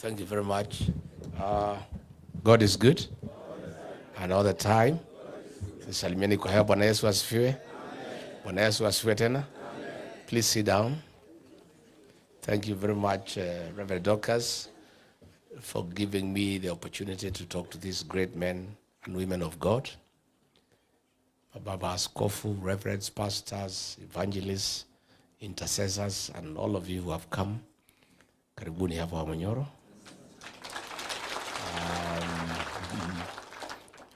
Thank you very much. God is good and all the time. Salimieni kwa hewa. Bwana Yesu asifiwe. Bwana Yesu asifiwe tena. Please sit down. Thank you very much, Reverend Dorcas, for giving me the opportunity to talk to these great men and women of God. Baba Askofu, reverends, pastors, evangelists, intercessors, and all of you who have come. Karibuni hapa Wamonyoro.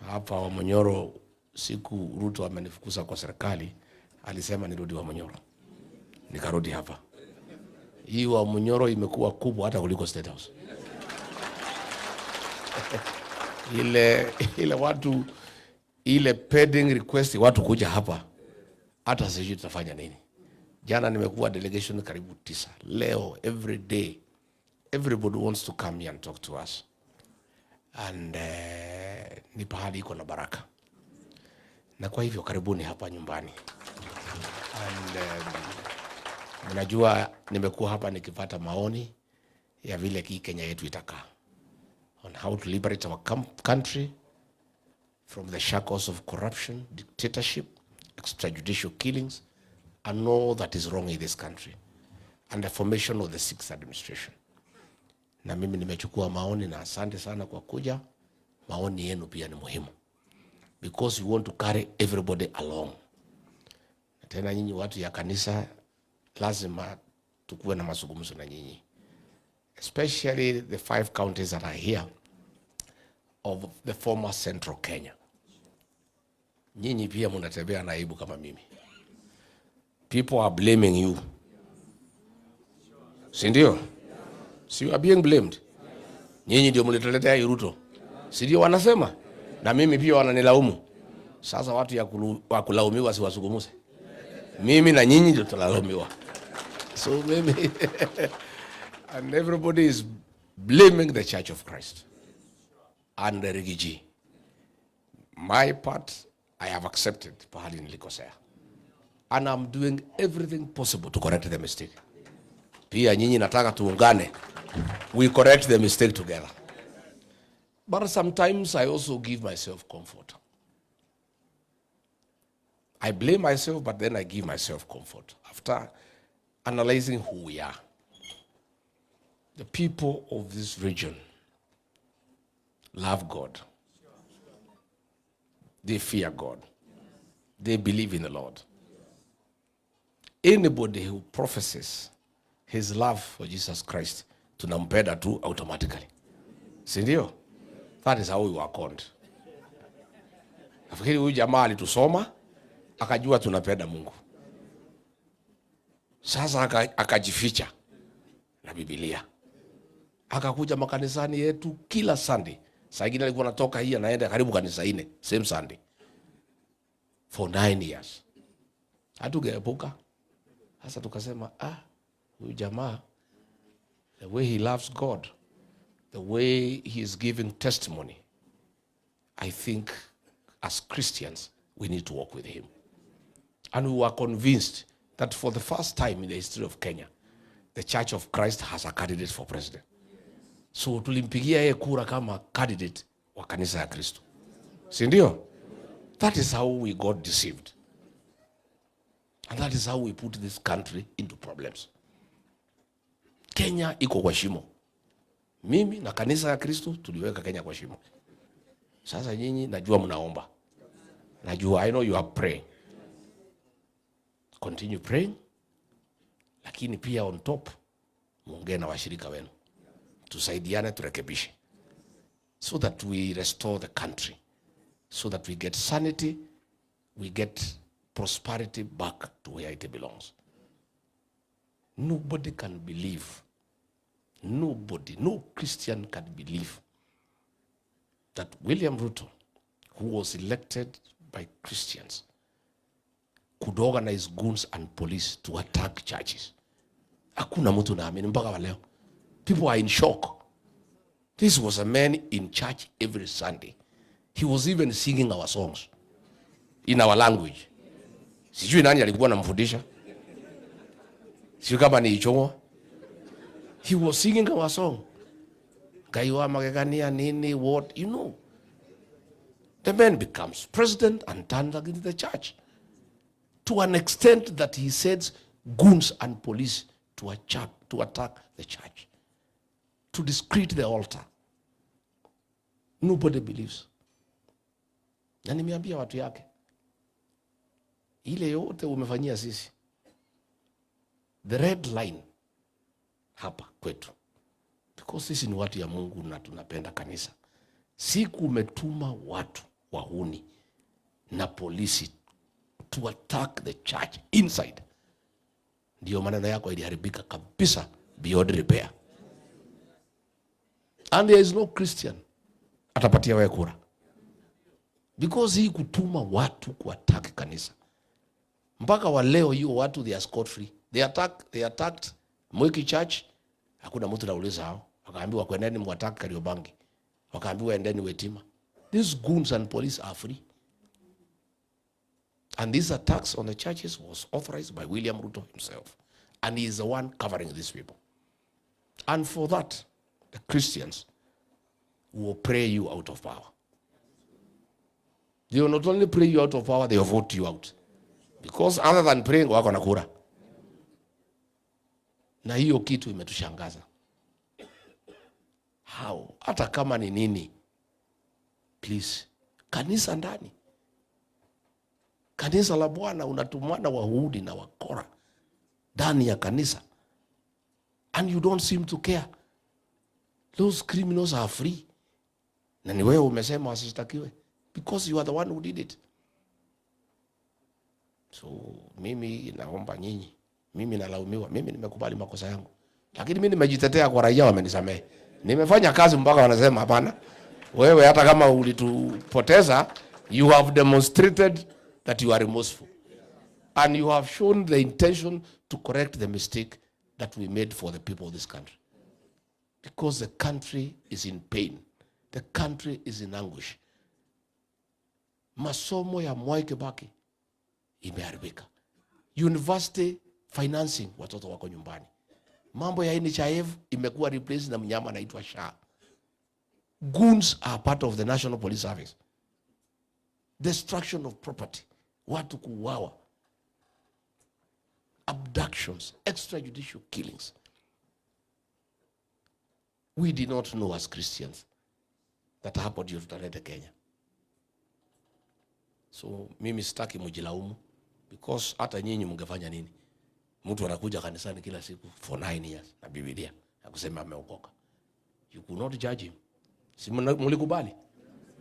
Hapa Wamonyoro, siku Ruto amenifukuza kwa serikali, alisema nirudi Wamonyoro. Nikarudi hapa. Hii Wamonyoro imekuwa kubwa hata kuliko State House. ile watu, ile pending request watu kuja hapa, hata sijui tutafanya nini. Jana nimekuwa delegation karibu 9. Leo every day everybody wants to come here and talk to us. And ni pahali iko na baraka. Na kwa hivyo karibuni hapa nyumbani. And mnajua nimekuwa hapa nikipata maoni ya vile Kenya yetu itakaa, on how to liberate our country from the shackles of corruption, dictatorship, extrajudicial killings, and all that is wrong in this country, and the formation of the 6th administration. Na mimi nimechukua maoni na asante sana kwa kuja. Maoni yenu pia ni muhimu, because we want to carry everybody along. Na tena nyinyi watu ya kanisa lazima tukuwe na mazungumzo na nyinyi, especially the 5 counties that are here of the former Central Kenya. Nyinyi pia mnatembea na aibu kama mimi. People are blaming you. Si ndio? So you are being blamed. Nyinyi ndio mlituletea Ruto. Si ndio wanasema? Na mimi pia wananilaumu. Sasa watu ya kulaumiwa si wasungumuse. Mimi na nyinyi ndio tulalaumiwa. So maybe and everybody is blaming the Church of Christ and the Rigiji. My part, I have accepted pahali nilikosea. And I'm doing everything possible to correct the mistake. Pia nyinyi nataka tuungane. We correct the mistake together. But sometimes I also give myself comfort. I blame myself, but then I give myself comfort. After analyzing who we are, the people of this region love God. They fear God. They believe in the Lord. Anybody who professes his love for Jesus Christ, tunampenda tu automatically. Si ndio? That is how we were called. Nafikiri huyu jamaa alitusoma, akajua tunapenda Mungu. Sasa akajificha na Biblia. Akakuja makanisani yetu kila Sunday. Saa ingine alikuwa anatoka hii anaenda karibu kanisa 4 same Sunday for 9 years. Hatugeepuka. Sasa tukasema huyu jamaa, the way he loves God, the way he is giving testimony, I think as Christians we need to walk with him. And we were convinced that for the first time in the history of Kenya, the Church of Christ has a candidate for president. So tulimpigia yeye kura kama candidate wa kanisa ya Kristo. Si ndio? That is how we got deceived. And that is how we put this country into problems. Kenya iko kwa shimo. Mimi na kanisa ya Kristo tuliweka Kenya kwa shimo. Sasa nyinyi najua mnaomba. Najua, I know you are praying. Continue praying. Lakini pia on top, muongee na washirika wenu. Tusaidiane turekebishe. So that we restore the country. So that we get sanity, we get prosperity back to where it belongs. Nobody can believe, no Christian can believe that William Ruto, who was elected by Christians, could organize goons and police to attack churches. Hakuna mtu naamini mpaka wa leo. People are in shock. This was a man in church every Sunday. He was even singing our songs in our language. Sijui nani alikuwa anamfundisha. Sijui kama ni Ichongwa. He was singing our song. Kaiwa magegania nini, what, you know. The man becomes president and turns against the church. To an extent that he sends goons and police to attack the church. To discredit the altar. Nobody believes. Na nimeambia watu yake, ile yote umefanyia sisi. The red line hapa kwetu. Because sisi ni watu ya Mungu na tunapenda kanisa. Siku umetuma watu wahuni na polisi to attack the church inside, ndio maneno yako iliharibika kabisa beyond repair. And there is no Christian atapatia wewe kura. Because hii kutuma watu kuattack kanisa. Mpaka wa leo hiyo watu they are scot free. They attacked Mwiki Church. Hakuna mtu anauliza hao. Wakaambiwa kwendeni muattack Kariobangi. Wakaambiwa endeni Wetima. These goons and police are free. And these attacks on the churches was authorized by William Ruto himself. And he is the one covering these people. And for that, the Christians will pray you out of power. They will not only pray you out of power, they will vote you out. Because other than praying, wako na kura. Na hiyo kitu imetushangaza. How? Hata kama ni nini? Please. Kanisa ndani. Kanisa la Bwana unatumana wahudi na wakora ndani ya kanisa. And you don't seem to care. Those criminals are free. Na ni wewe umesema wasishtakiwe. Because you are the one who did it. So mimi naomba nyinyi. Mimi nalaumiwa. Mimi nimekubali makosa yangu. Lakini mimi nimejitetea kwa raia wamenisamehe. Nimefanya kazi mpaka wanasema hapana. Wewe hata kama ulitupoteza, you have demonstrated that you are remorseful. And you have shown the intention to correct the mistake that we made for the people of this country. Because the country is in pain. The country is in anguish. Masomo ya Mwai Kibaki imeharibika. University financing, watoto wako nyumbani. Mambo ya NHIF imekuwa replaced na mnyama anaitwa SHA. Goons are part of the National Police Service. Destruction of property. Watu kuuawa. Abductions. Extrajudicial killings. We did not know as Christians that hapo ndio tutaleta Kenya. So mimi sitaki mjilaumu. Because hata nyinyi mngefanya nini? Mtu anakuja kanisani kila siku for 9 years na Biblia na kusema ameokoka. You could not judge him. Si mlikubali?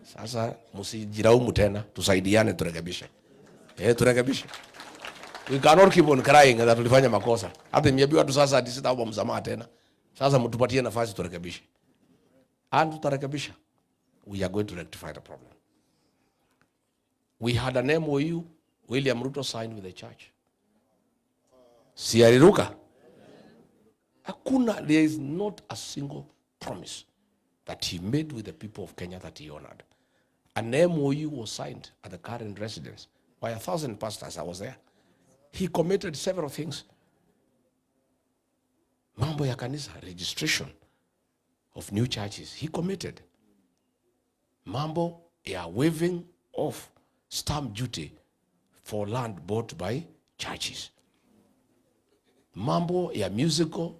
Sasa msijilaumu tena, tusaidiane turekebishe. Turekebishe. We cannot keep on crying that tulifanya makosa. Hata nimeambiwa tu sasa hadi sitaomba msamaha tena. Sasa mtupatie nafasi turekebishe. And tutarekebisha. We are going to rectify the problem. We had an MOU William Ruto signed with the church. Si aliruka? Hakuna, there is not a single promise that he made with the people of Kenya that he honored. An MOU was signed at the current residence by 1,000 pastors. I was there. He committed several things. Mambo ya kanisa, registration of new churches, he committed. Mambo ya waiving of stamp duty for land bought by churches. Mambo ya musical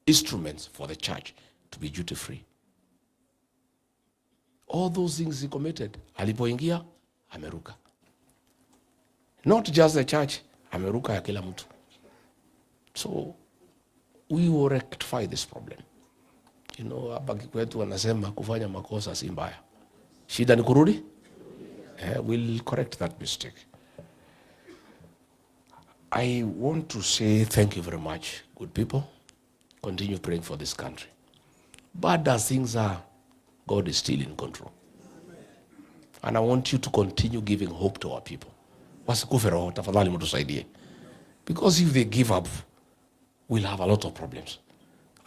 instruments for the church to be duty free. All those things he committed. Alipoingia, ameruka. Not just the church, ameruka ya kila mtu. So, we will rectify this problem. You know, hapa kwetu wanasema kufanya makosa si mbaya. Shida ni kurudi? We'll correct that mistake. I want to say thank you very much, good people. Continue praying for this country. Bad as things are, God is still in control. And I want you to continue giving hope to our people. Wasikufe roho, tafadhali mtusaidie. Because if they give up, we'll have a lot of problems.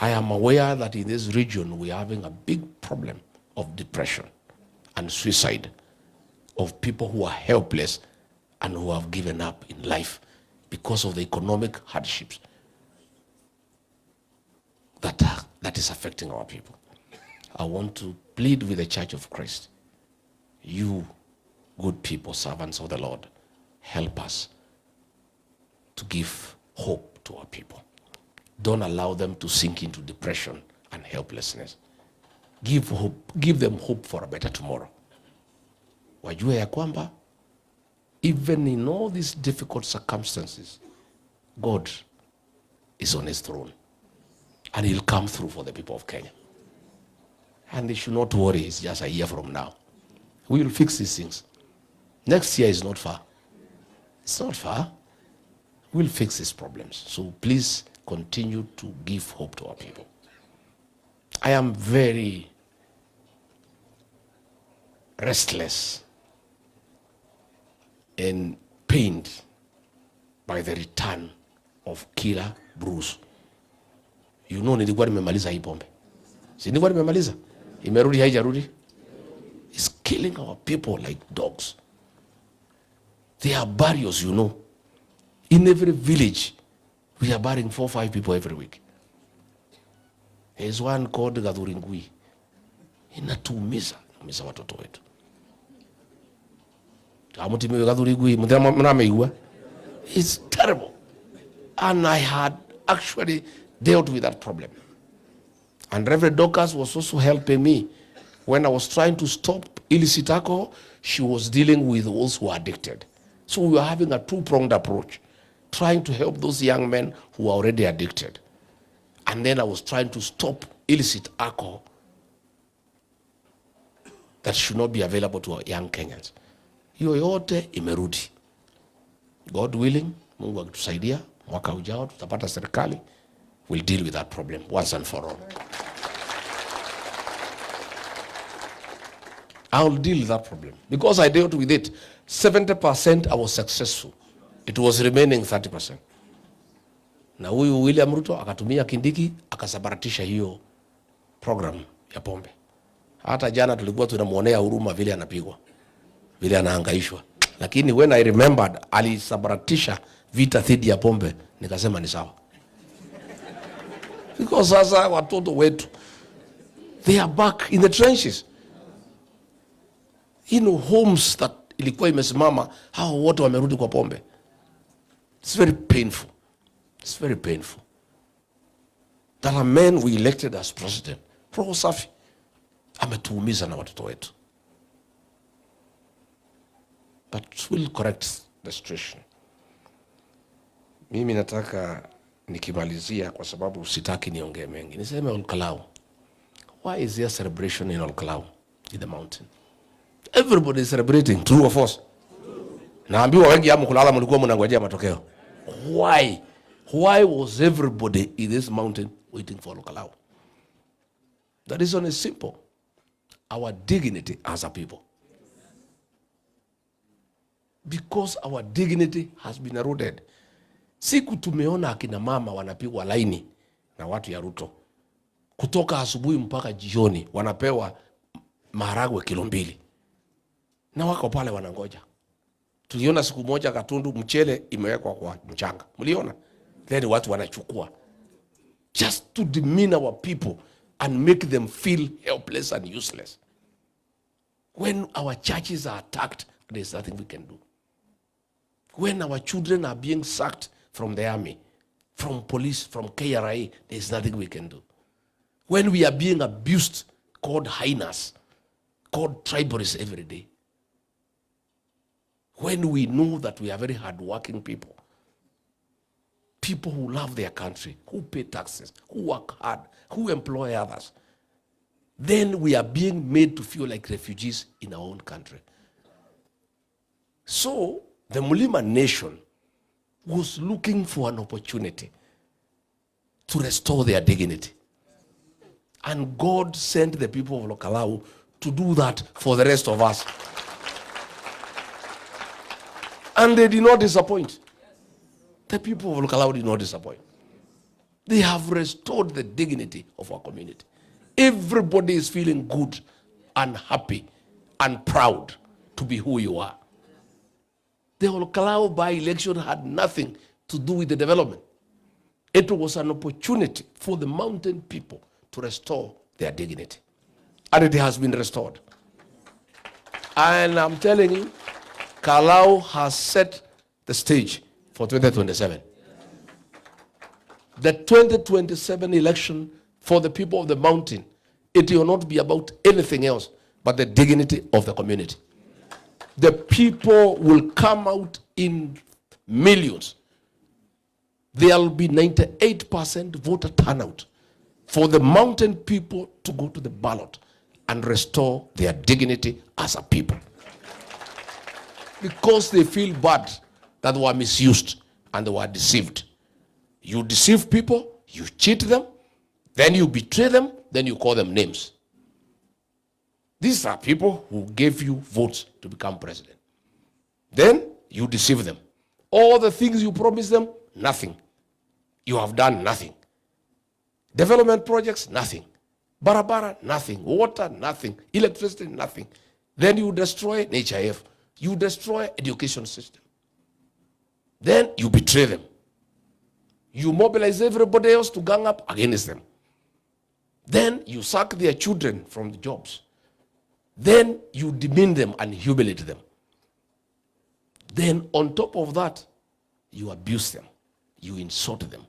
I am aware that in this region we are having a big problem of depression and suicide, of people who are helpless and who have given up in life because of the economic hardships that is affecting our people. I want to plead with the Church of Christ. You, good people, servants of the Lord, help us to give hope to our people. Don't allow them to sink into depression and helplessness. Give hope, give them hope for a better tomorrow. Wajue ya kwamba, even in all these difficult circumstances, God is on his throne. And he'll come through for the people of Kenya. And they should not worry, it's just a year from now. We will fix these things. Next year is not far. It's not far. We'll fix these problems. So please continue to give hope to our people. I am very restless and pained by the return of Killer Bruce. You know, nilikuwa nimemaliza hii pombe. Si nilikuwa nimemaliza? Imerudi haijarudi? It's killing our people like dogs. There are burials, you know. In every village, we are burying 4 or 5 people every week. There's one called Gathuringui. Inatuumiza watoto wetu. It's terrible. And I had actually dealt with that problem. And Reverend Dorcas was also helping me. When I was trying to stop illicit alcohol, she was dealing with those who are addicted. So we were having a two-pronged approach, trying to help those young men who are already addicted. And then I was trying to stop illicit alcohol that should not be available to our young Kenyans. Hiyo yote imerudi. God willing, Mungu akitusaidia, mwaka ujao tutapata serikali, we'll deal with that problem once and for all. I'll deal with that problem. Because I dealt with it, 70% I was successful. It was remaining 30%. Na huyu William Ruto akatumia Kindiki, akasabaratisha hiyo program ya pombe. Hata jana tulikuwa tunamuonea huruma vile anapigwa, vile anahangaishwa. Lakini when I remembered, alisabaratisha vita dhidi ya pombe, nikasema ni sawa. Because sasa watoto wetu, they are back in the trenches. Homes that ilikuwa imesimama, hao wote wamerudi kwa pombe. It's very painful. It's very painful. There are men we elected as president. Pro Safi ametuumiza na watoto wetu. But we'll correct the situation. Mimi nataka nikimalizia kwa sababu sitaki niongee mengi. Niseme Olkalau. Why is there celebration in Olkalau, in the mountain? Everybody is celebrating, true or false? Naambiwa wengi hamu kulala mlikuwa mnangojea matokeo. Why? Why was everybody in this mountain waiting for Olkalau? The reason is simple. Our dignity as a people. Because our dignity has been eroded. Siku tumeona akina mama wanapigwa laini na watu ya Ruto. Kutoka asubuhi mpaka jioni wanapewa maharagwe kilo 2. Na wako pale wanangoja. Tuliona siku moja Katundu mchele imewekwa kwa mchanga. Mliona? Then watu wanachukua. Just to demean our people and make them feel helpless and useless. When our churches are attacked, there's nothing we can do. When our children are being sacked from the army, from police, from KRA, there's nothing we can do. When we are being abused, called hyenas, called tribalists every day. When we know that we are very hard-working people, people who love their country, who pay taxes, who work hard, who employ others, then we are being made to feel like refugees in our own country. So, the Mulima nation was looking for an opportunity to restore their dignity. And God sent the people of Olkalau to do that for the rest of us. And they did not disappoint. The people of Olkalau did not disappoint. They have restored the dignity of our community. Everybody is feeling good and happy and proud to be who you are. The Olkalau by-election had nothing to do with the development. It was an opportunity for the mountain people to restore their dignity. and it has been restored. And I'm telling you, Kalau has set the stage for 2027. The 2027 election for the people of the mountain, it will not be about anything else but the dignity of the community. The people will come out in millions. There will be 98% voter turnout for the mountain people to go to the ballot and restore their dignity as a people. Because they feel bad that they were misused and they were deceived. You deceive people, you cheat them, then you betray them, then you call them names. These are people who gave you votes to become president. Then you deceive them. All the things you promised them, nothing. You have done nothing. Development projects, nothing. Barabara, nothing. Water, nothing. Electricity, nothing. Then you destroy NHIF. You destroy education system. Then you betray them. You mobilize everybody else to gang up against them. Then you sack their children from the jobs. Then you demean them and humiliate them. Then on top of that, you abuse them. You insult them.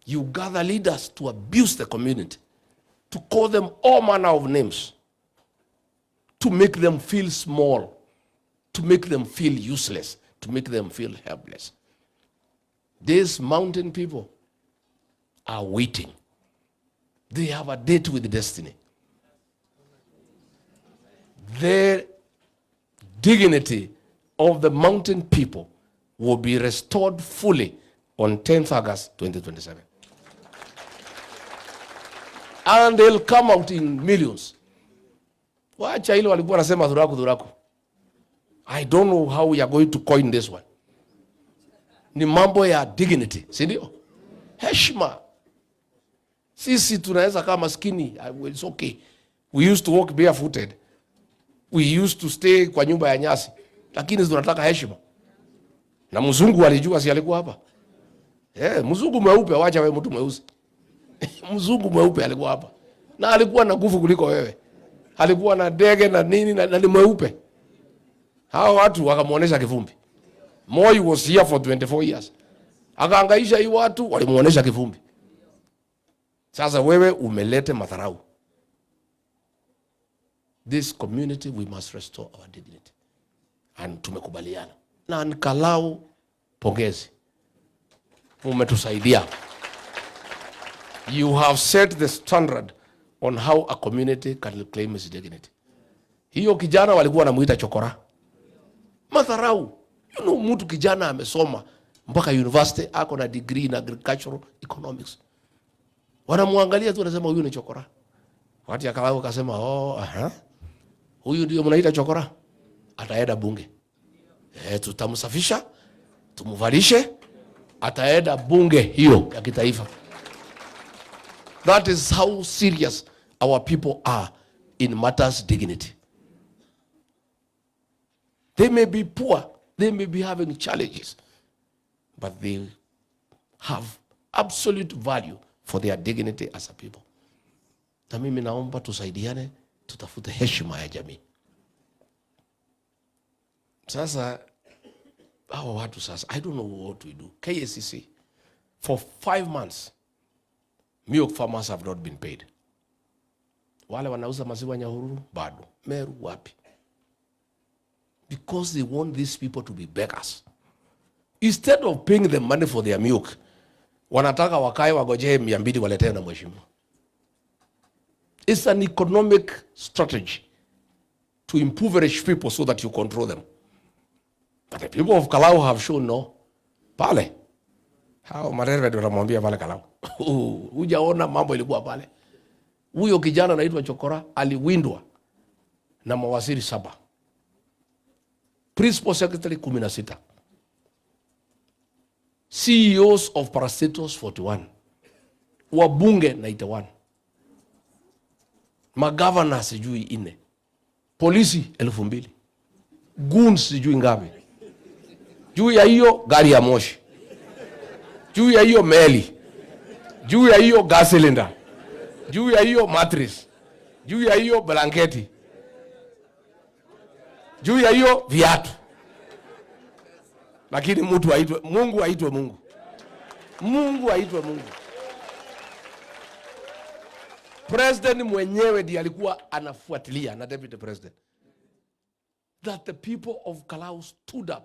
You gather leaders to abuse the community, to call them all manner of names, to make them feel small, to make them feel useless, to make them feel helpless. These mountain people are waiting. They have a date with destiny. The dignity of the mountain people will be restored fully on 10th August 2027. And they'll come out in millions. Wacha hilo walikuwa nasema dhuraku. I don't know how we are going to coin this one. Ni mambo ya dignity, si ndio? Heshima. Sisi tunaweza kama maskini, it's okay. We used to walk barefooted. We used to stay kwa nyumba ya nyasi. Lakini tunataka heshima. Na mzungu alijua, si alikuwa hapa? Mzungu mweupe, wacha wewe mtu mweusi. Mzungu mweupe alikuwa hapa. Na alikuwa na nguvu kuliko wewe. Alikuwa na ndege na nini na ni mweupe. Hao watu wakamuonesha kivumbi. Moi was here for 24 years. Akaangaisha hii watu, walimuonesha kivumbi. Sasa wewe umelete madharau. This community, we must restore our dignity. And tumekubaliana. Na Kalau, pongezi. Umetusaidia. You have set the standard on how a community can claim its dignity. Hiyo kijana walikuwa wanamuita chokora. Madharau. You know, mtu kijana amesoma mpaka university, ako na degree in agricultural economics. Wanamuangalia tu wanasema huyu ni chokora. Watu Kalau kasema, huyu ndio mnaita chokora. Ataenda bunge. Tutamsafisha, tumuvalishe, ataenda bunge hiyo ya kitaifa. That is how serious our people are in matters dignity. They may be poor, they may be having challenges, but they have absolute value for their dignity as a people. Na mimi naomba tusaidiane, tutafute heshima ya jamii. Sasa, hawa watu sasa, I don't know what we do. KCC, for 5 months, milk farmers have not been paid. Wale wanauza maziwa Nyahururu, bado. Meru, wapi. Because they want these people to be beggars. Instead of paying them money for their milk, wanataka wakae wagojee 200 waletee na mheshimiwa. It's an economic strategy to impoverish people so that you control them. But the people of Kalau have shown no. Pale. Hao Marere ndio wanamwambia pale Kalau. Hujaona mambo ilikuwa pale. Huyo kijana anaitwa Chokora aliwindwa na mawaziri 7. Principal Secretary 16. CEOs of parastatals 41. Wabunge 91. Magavana sijui 4. Polisi 2000. Goons sijui ngapi. Juu ya hiyo gari ya moshi. Juu ya hiyo meli. Juu ya hiyo gas cylinder. Juu ya hiyo mattress. juu ya hiyo blanketi, juu ya hiyo viatu. Lakini mtu aitwe Mungu, aitwe Mungu. Mungu aitwe Mungu. President mwenyewe ndiye alikuwa anafuatilia na deputy president. That the people of Kalau stood up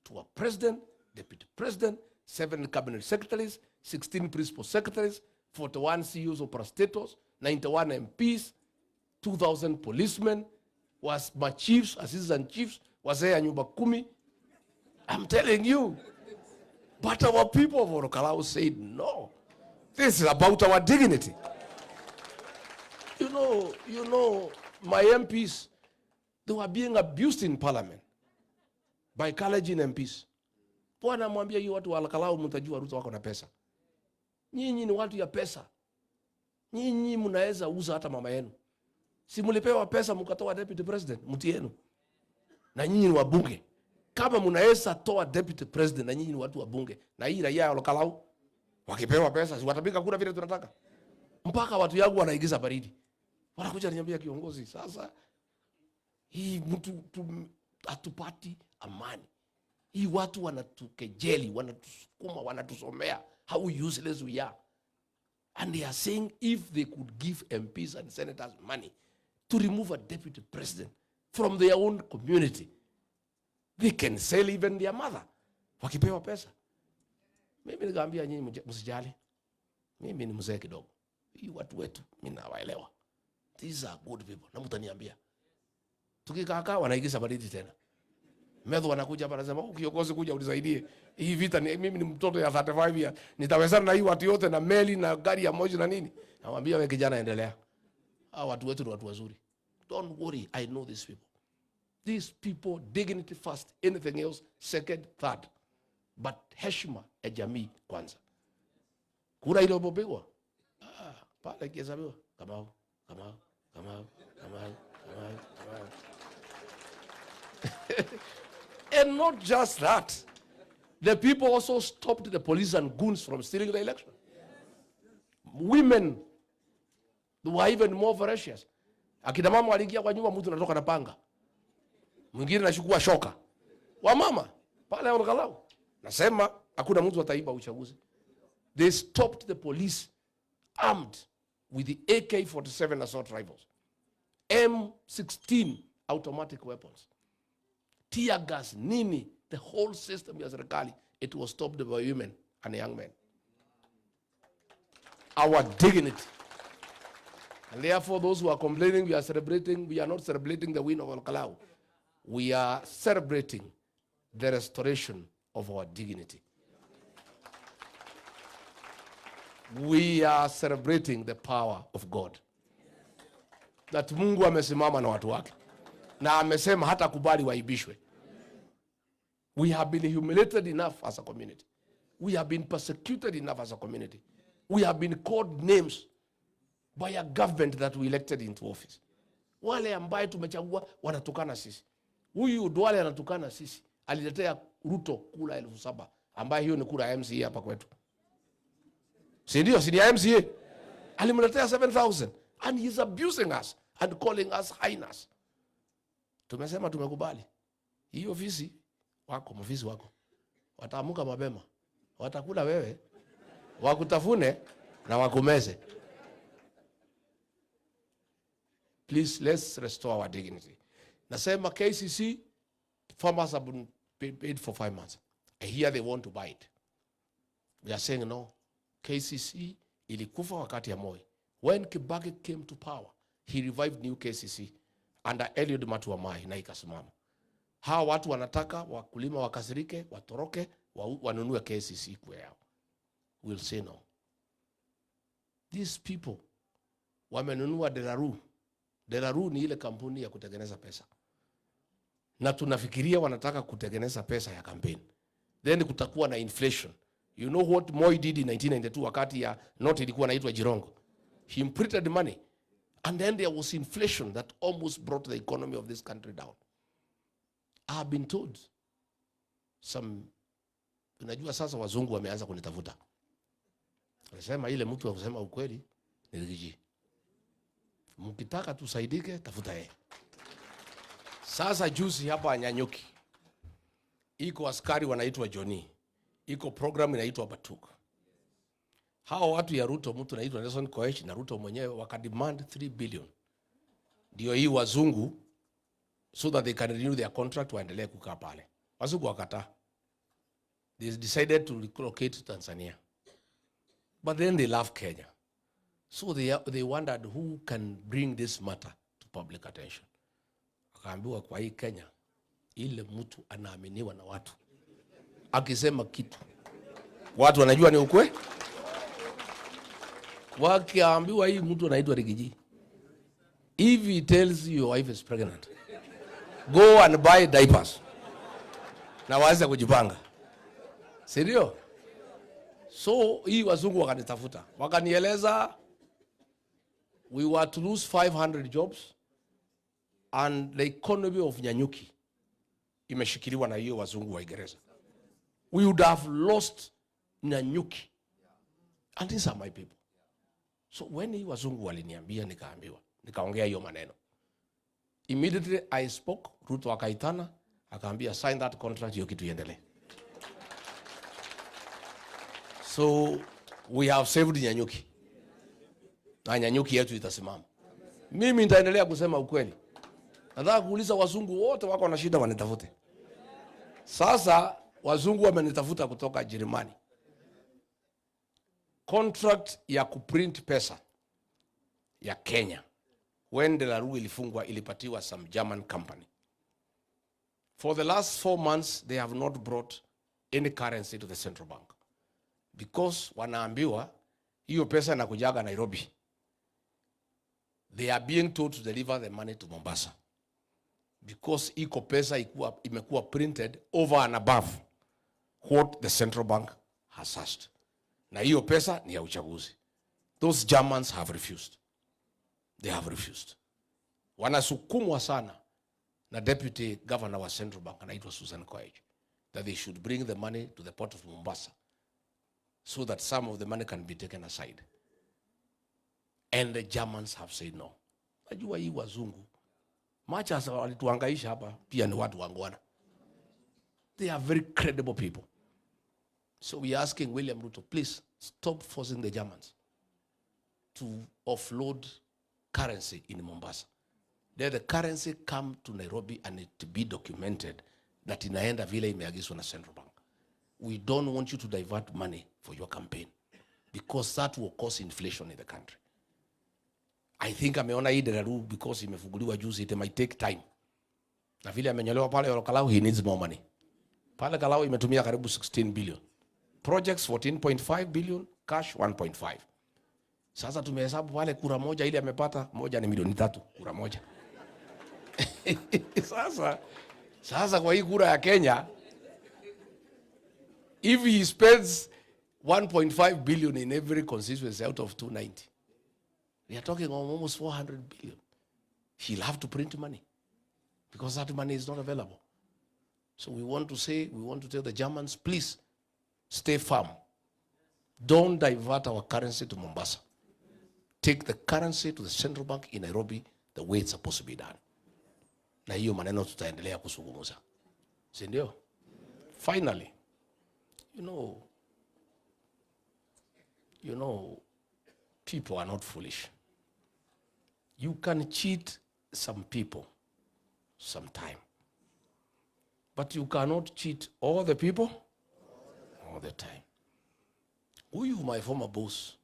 to a president, deputy president, 7 cabinet secretaries, 16 principal secretaries, 41 CEOs of parastatals, 91 MPs, 2,000 policemen, was my chiefs, assistant chiefs, wazee ya nyumba 10. I'm telling you. But our people of Kalau said, no, this is about our dignity. You know, my MPs, they were being abused in parliament by college MPs. Bwana mwambia hiyo watu wa Kalau mtajua Ruto wako na pesa. Nyinyi ni watu ya pesa. Nyinyi mnaweza uza hata mama yenu. Si mlipewa pesa mkatoa deputy president mti yenu. Na nyinyi ni wabunge. Kama mnaweza toa deputy president na nyinyi ni watu wabunge. Na hii raia wa Kalau wakipewa pesa si watapika kura vile tunataka. Mpaka watu yangu wanaigiza baridi. Wanakuja niambia kiongozi, sasa hii mtu hatupati amani. Hii watu wanatukejeli, wanatusukuma, wanatusomea how useless we are. And they are saying if they could give MPs and senators money to remove a deputy president from their own community, they can sell even their mother. Wakipewa pesa. Mimi nikaambia nyinyi msijali. Mimi ni mzee kidogo. Hii watu wetu mimi nawaelewa. These are good people. Na mtaniambia. Tukikaa wanaigiza baridi tena. Medho wanakuja hapa anasema kiongozi kuja unisaidie. Hii vita mimi ni mtoto ya 35 years. Nitawezana na hii watu yote na meli na gari ya moja na nini? Namwambia wewe kijana endelea. Hao watu wetu ni watu wazuri. Don't worry, I know these people. These people, dignity first, anything else second, third. But heshima ya jamii kwanza. Kura ile iliyopigwa. Pale kihesabiwa kama And not just that. The people also stopped the police and goons from stealing the election. Women, they were even more ferocious. Akina mama waliingia kwa nyumba, mtu anatoka na panga. Mwingine anachukua shoka. Wamama pale Kalau. Nasema hakuna mtu ataiba uchaguzi. They stopped the police armed with the AK-47 assault rifles, M16 automatic weapons, tear gas, nini, the whole system ya serikali, it was stopped by women and young men. Our dignity. And therefore, those who are complaining we are celebrating, we are not celebrating the win of Kalau. We are celebrating the restoration of our dignity. We are celebrating the power of God. That Mungu amesimama na watu wake. Na amesema hata kubali waibishwe. We have been humiliated enough as a community. We have been persecuted enough as a community. We have been called names by a government that we elected into office. Wale ambaye tumechagua wanatukana sisi. Huyu Duale anatukana sisi. Aliletea Ruto kula 7,000 ambaye hiyo ni kura ya MCA hapa kwetu. Si ndio, si ya MCA. Alimletea 7,000 and he's abusing us and calling us highness. Tumesema tumekubali. Hii ofisi wako, ofisi wako. Wataamuka mapema. Watakula wewe. Wakutafune na wakumeze. Please, let's restore our dignity. Nasema KCC, farmers have been paid for 5 months. I hear they want to buy it. We are saying no. KCC ilikufa wakati ya Moi. When Kibaki came to power, he revived new KCC under Eliud Matuamai na ikasimama. Hawa watu wanataka wakulima wakasirike, watoroke, wanunue KCC kwa yao. We'll say no. These people wamenunua Deraru. Deraru ni ile kampuni ya kutengeneza pesa. Na tunafikiria wanataka kutengeneza pesa ya campaign. Then kutakuwa na inflation. You know what Moi did in 1992 wakati ya note ilikuwa inaitwa Jirongo. He imprinted money and then there was inflation that almost brought the economy of this country down. I have been told unajua sasa wazungu wameanza kunitafuta. Wanasema ile mtu wa kusema ukweli ni Rigiji. Mkitaka tusaidike, tafuta yeye. Sasa juzi hapa Nyanyuki, iko askari wanaitwa Johnny. Iko program inaitwa Batuk. Hao watu ya Ruto, mtu anaitwa Nelson Koech na Ruto mwenyewe wakademand 3 billion. Ndio hii wazungu so that they can renew their contract waendelee kukaa pale. Wazungu wakataa. They decided to relocate to Tanzania. But then they love Kenya. So they wondered who can bring this matter to public attention. Akaambiwa kwa hii Kenya, ile mtu anaaminiwa na watu. Akisema kitu, watu wanajua ni ukweli. Wakiambiwa hii mtu anaitwa Rigiji. If he tells you your wife is pregnant, go and buy diapers. Na waanze kujipanga. Serio? So hii wazungu wakanitafuta. Wakanieleza we were to lose 500 jobs and the economy of Nyanyuki imeshikiliwa na hiyo wazungu wa Uingereza. We would have lost Nyanyuki. And these are my people. So when hii wazungu waliniambia, nikaambiwa, nikaongea hiyo maneno. Immediately I spoke, Ruto akaitana, akaambia sign that contract, hiyo kitu iendelee. So we have saved Nyanyuki. Na Nyanyuki yetu itasimama. Mimi nitaendelea kusema ukweli. Nataka kuuliza wazungu wote wako na shida wanitafute. Sasa wazungu wamenitafuta kutoka Jerumani. Contract ya kuprint pesa ya Kenya, when the Laru ilifungwa, ilipatiwa some German company. For the last 4 months, they have not brought any currency to the central bank. Because wanaambiwa, hiyo pesa inakujaga Nairobi. They are being told to deliver the money to Mombasa. Because iko pesa imekuwa printed over and above what the central bank has asked. Na hiyo pesa ni ya uchaguzi. Those Germans have refused. They have refused. Wanasukumwa sana na deputy governor wa central bank anaitwa Susan Koech that they should bring the money to the port of Mombasa so that some of the money can be taken aside. And the Germans have said no. Najua hii wazungu macha walituhangaisha hapa pia ni watu wangwana. They are very credible people. So we are asking William Ruto, please stop forcing the Germans to offload currency in Mombasa. Let the currency come to Nairobi and it be documented that inaenda vile imeagizwa na Central Bank. We don't want you to divert money for your campaign because that will cause inflation in the country. I think ameona hii Laru because imefunguliwa juzi, it might take time. Na vile amenyolewa pale Kalau, he needs more money. Pale Kalau imetumia karibu 16 billion. Projects 14.5 billion, cash 1.5. Sasa tumehesabu pale kura moja ile amepata, moja ni milioni 3 kura moja. Sasa kwa hii kura ya Kenya, if he spends 1.5 billion in every constituency out of 290, we are talking of almost 400 billion. He'll have to print money because that money is not available. So we want to tell the Germans, please stay firm. Don't divert our currency to Mombasa. Take the currency to the central bank in Nairobi the way it's supposed to be done. Na hiyo maneno tutaendelea kuzungumza. Si ndio? Finally, you know, people are not foolish. You can cheat some people sometime. But you cannot cheat all the people all the time. Huyu my former boss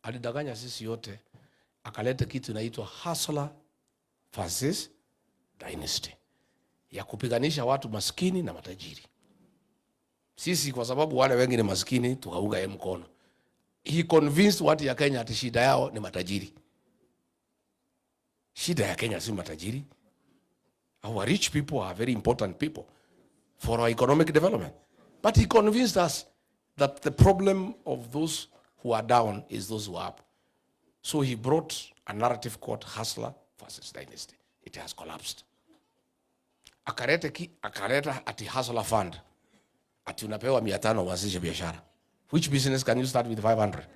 alidanganya sisi yote, akaleta kitu inaitwa hustler versus dynasty, ya kupiganisha watu maskini na matajiri. Sisi kwa sababu wale wengi ni maskini tukaunga yeye mkono. He convinced watu ya Kenya ati shida yao ni matajiri. Shida ya Kenya si matajiri. Our rich people are very important people for our economic development. But he convinced us that the problem of those who are down is those who are up. So he brought a narrative called hustler versus dynasty. It has collapsed. Akareta ati hustler fund. Ati unapewa 500 uanzishe biashara. Which business can you start with 500?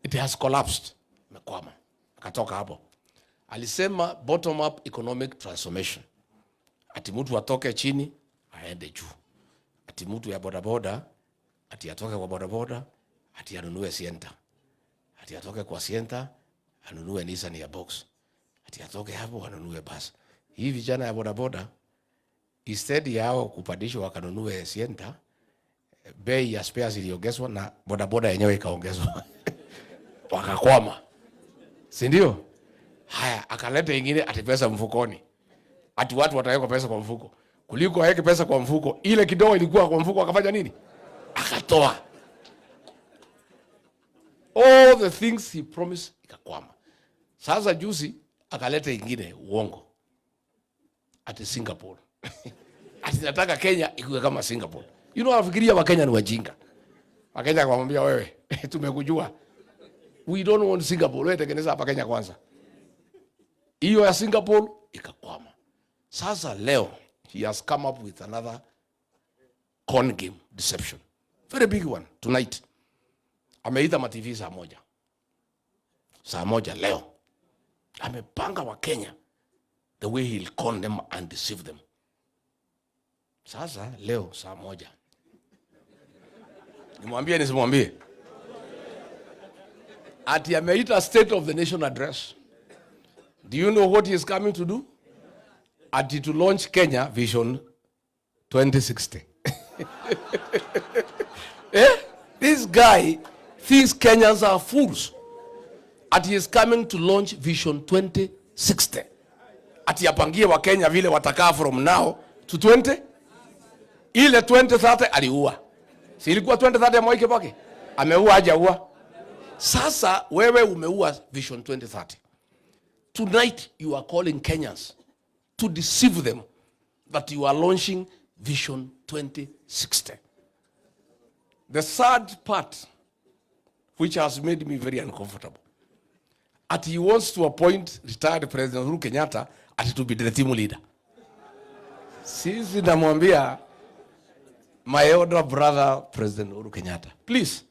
It has collapsed. Mekwama. Akatoka hapo. Alisema bottom up economic transformation. Ati mtu atoke chini aende juu. Ati mtu ya bodaboda ati atoke kwa bodaboda ati anunue Sienta. Ati atoke kwa Sienta anunue Nissan ya box. Ati atoke hapo anunue bus. Hii vijana ya bodaboda instead yao kupandishwa wakanunue Sienta, bei ya spares iliongezwa na bodaboda yenyewe ikaongezwa. Wakakwama. Si ndio? Haya, akaleta ingine ati pesa mfukoni. Ati watu wataweka pesa kwa mfuko. Kuliko aweke pesa kwa mfuko, ile kidogo ilikuwa kwa mfuko akafanya nini? Akatoa. All the things he promised ikakwama. Sasa juzi akaleta ingine uongo. Ati Singapore. Ati nataka Kenya ikuwe kama Singapore. You know, afikiria Wakenya ni wajinga. Wakenya akamwambia wewe, tumekujua. We don't want Singapore. Wewe tengeneza hapa Kenya kwanza. Hiyo ya Singapore ikakwama. Sasa leo he has come up with another con game deception. Very big one tonight. Ameita ma-TV saa moja. Saa moja leo. Amepanga wa Kenya the way he'll con them and deceive them. Sasa leo saa moja. Nimwambie nisimwambie? Ati ameita State of the Nation address. Do you know what he is coming to do? Ati to launch Kenya Vision 2060. This guy thinks Kenyans are fools. Ati is coming to launch Vision 2060. Ati apangie wa Kenya vile watakaa from now to 20. Ile 2030 aliua. Si ilikuwa 2030 ya Mwai Kibaki? Ameua hajaua? Sasa wewe umeua Vision 2030. Tonight you are calling Kenyans to deceive them that you are launching Vision 2060. The sad part, which has made me very uncomfortable, that he wants to appoint retired President Uhuru Kenyatta as to be the team leader. Sisi namwambia my elder brother President Uhuru Kenyatta, please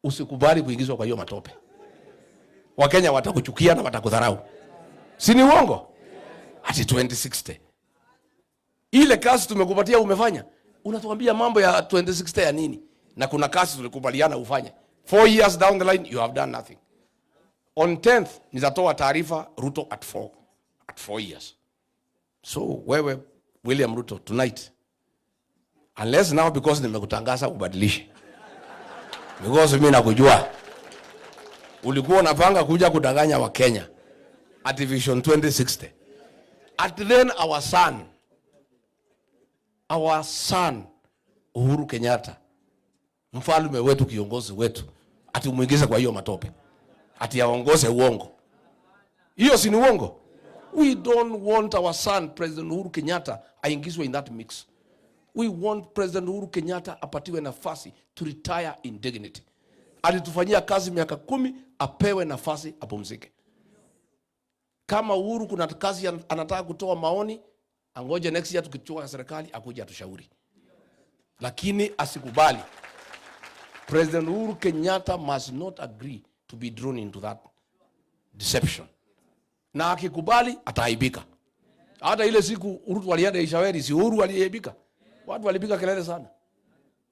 usikubali kuingizwa kwa hiyo matope. Wakenya watakuchukia na watakudharau. Si ni uongo? Ati 2060. Ile kazi tumekupatia umefanya. Unatuambia mambo ya 2060 ya nini? Na kuna kazi tulikubaliana ufanye. 4 years down the line you have done nothing. On 10th nitatoa taarifa Ruto at 4 years. So wewe William Ruto tonight, unless now because nimekutangaza ubadilishe. Because mimi nakujua ulikuwa unapanga kuja kudanganya wa Kenya at Vision 2060. At then our son Uhuru Kenyatta, mfalme wetu, kiongozi wetu, ati umuingize kwa hiyo matope, ati aongoze uongo. Hiyo si ni uongo? We don't want our son President Uhuru Kenyatta aingizwe in that mix. We want President Uhuru Kenyatta apatiwe nafasi to retire in dignity. Alitufanyia kazi miaka 10, apewe nafasi apumzike. Kama Uhuru kuna kazi anataka kutoa maoni, angoje next year tukichukua serikali akuje atushauri. Lakini asikubali. President Uhuru Kenyatta must not agree to be drawn into that deception. Na akikubali ataaibika. Hata ile siku Uhuru walienda Ishaweri, si Uhuru aliaibika. Watu walipiga kelele sana.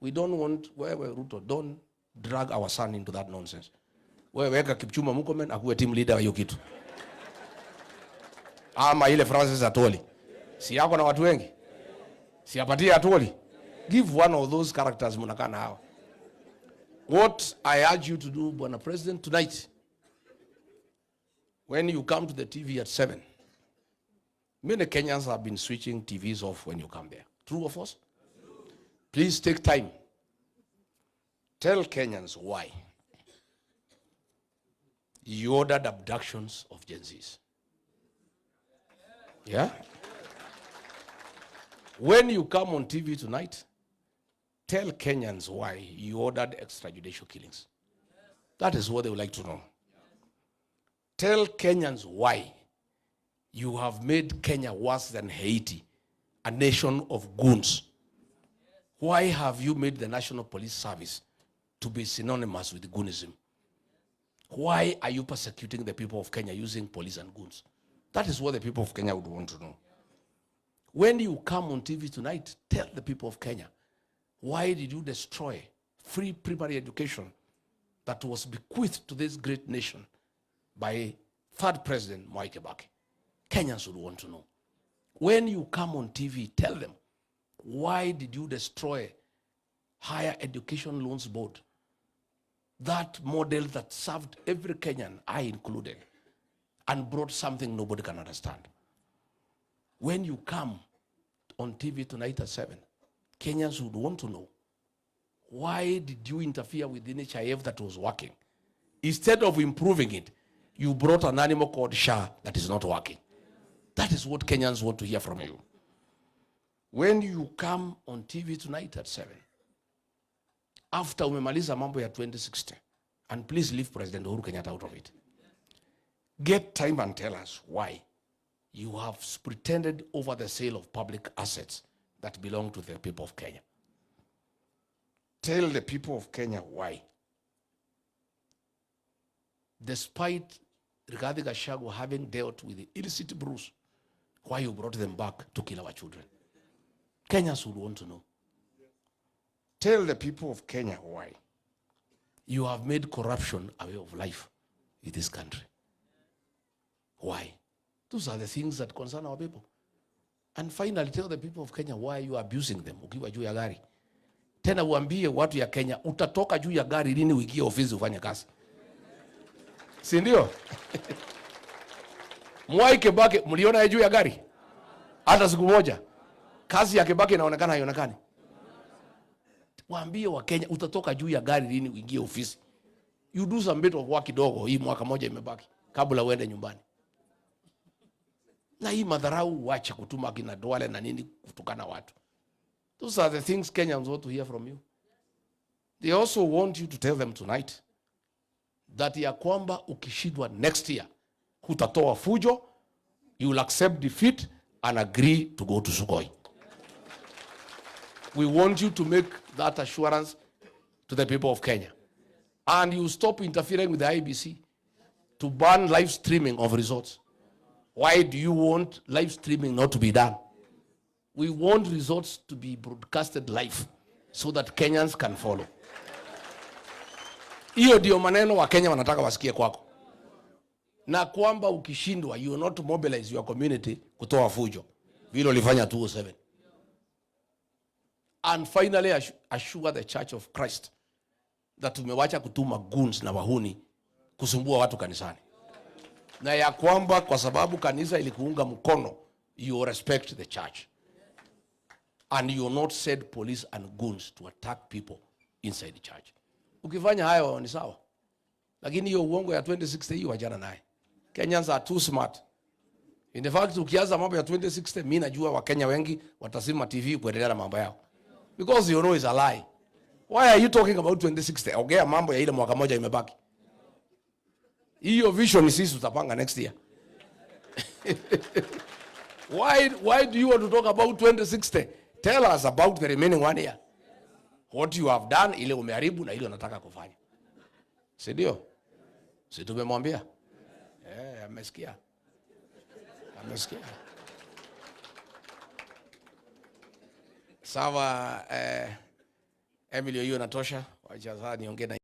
We don't want, wewe Ruto, don't drag our son into that nonsense. Wewe weka Kipchumba Murkomen akuwe team leader wa hiyo kitu. Ama ile Francis Atoli. Si yako na watu wengi? Si apatie Atoli? Give one of those characters mnakaa nao. What I urge you to do, Bwana President, tonight, when you come to the TV at 7, many Kenyans have been switching TVs off when you come there. True or false? Please take time. Tell Kenyans why you ordered abductions of Gen Zs. Yeah? When you come on TV tonight, tell Kenyans why you ordered extrajudicial killings. That is what they would like to know. Tell Kenyans why you have made Kenya worse than Haiti, a nation of goons. Why have you made the National Police Service to be synonymous with goonism? Why are you persecuting the people of Kenya using police and goons? That is what the people of Kenya would want to know. When you come on TV tonight, tell the people of Kenya, why did you destroy free primary education that was bequeathed to this great nation by third president, Mwai Kibaki? Kenyans would want to know. When you come on TV, tell them, why did you destroy Higher Education Loans Board? That model that served every Kenyan, I included, and brought something nobody can understand. When you come on TV tonight at 7, Kenyans would want to know, why did you interfere with the NHIF that was working? Instead of improving it, you brought an animal called SHA that is not working. That is what Kenyans want to hear from you. When you come on TV tonight at 7, after umemaliza mambo ya 2060, and please leave President Uhuru Kenyatta out of it, get time and tell us why you have pretended over the sale of public assets that belong to the people of Kenya. Tell the people of Kenya why, despite Rigathi Gachagua having dealt with the illicit brews, why you brought them back to kill our children. Kenyans would want to know. Tell the people of Kenya why you have made corruption a way of life in this country. Why? Those are the things that concern our people. And finally, tell the people of Kenya why you are abusing them. Ukiwa juu ya gari. Tena uambie watu ya Kenya, utatoka juu ya gari lini uingie ofisi ufanye kazi. Si ndio? Mwai Kibaki, mliona juu ya gari? Hata siku moja. Kazi ya Kibaki inaonekana haionekani. Waambie wa Kenya, utatoka juu ya gari lini uingie ofisi. You do some bit of work kidogo, hii mwaka moja imebaki, kabla uende nyumbani. Na hii madharau wacha kutuma kina Duale na nini kutukana watu. Those are the things Kenyans want to hear from you. They also want you to tell them tonight that ya kwamba ukishindwa next year, hutatoa fujo, you will accept defeat and agree to go to Sugoi. We want you to make that assurance to the people of Kenya. And you stop interfering with the IBC to ban live streaming of results. Why do you want live streaming not to be done? We want results to be broadcasted live so that Kenyans can follow. Hiyo ndio maneno wa Kenya wanataka wasikie kwako. Na kwamba ukishindwa, you will not mobilize your community kutoa fujo. Vile ulifanya 2007. And finally, assure the Church of Christ that tumewacha kutuma goons na wahuni kusumbua watu kanisani. Na ya kwamba kwa sababu kanisa ilikuunga mkono, you respect the church. And you not send police and goons to attack people inside the church. Ukifanya hayo ni sawa. Lakini hiyo uongo ya 2060 hiyo wajana naye. Kenyans are too smart. In the fact, ukianza mambo ya 2060, mimi najua Wakenya wengi watasima TV kuendelea na mambo yao. Because you know it's a lie. Why are you talking about 2060? Ongea mambo ya ile mwaka moja imebaki. Hiyo vision sisi tutapanga next year. Why do you want to talk about 2060? Tell us about the remaining 1 year. What you have done, ile umeharibu na ile unataka kufanya. Si ndio? Si tumemwambia? Amesikia. Amesikia. Sawa, Emilio, hiyo inatosha. Wacha sasa niongee na